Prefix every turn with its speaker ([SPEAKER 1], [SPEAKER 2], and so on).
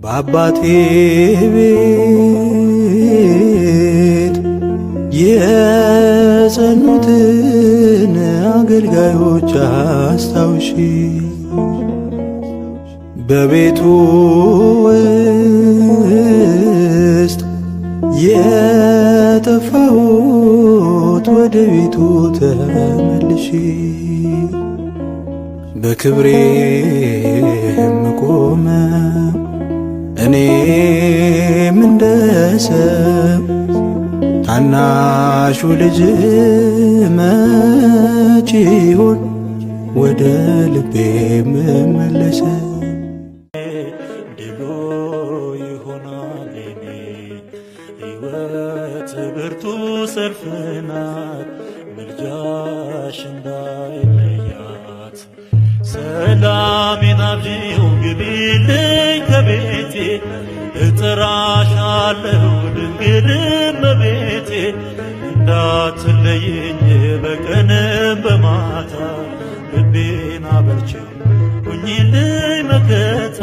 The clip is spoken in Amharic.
[SPEAKER 1] በአባቴ ቤት የጸኑትን አገልጋዮች አስታውሺ በቤቱ ውስጥ የጠፋሁት ወደ ቤቱ ተመልሺ በክብሬ የምቆመው እኔም እንደ ሰው ታናሹ ልጅ መቼ ይሆን ወደ ልቤ የምመለስ?
[SPEAKER 2] ድሉ ይሆናል የኔ ሕይወት ብርቱ ሰልፍ ናት፣ ምልጃሽ እንዳይለያት። ሰላሜን አብዢው ግቢልኝ ከቤቴ፣ እጠራሻለሁ ድንግል እመቤቴ። እንዳትለይኝ በቀንም በማታ፣ ልቤን አበርቺው ሁኚልኝ መከታ።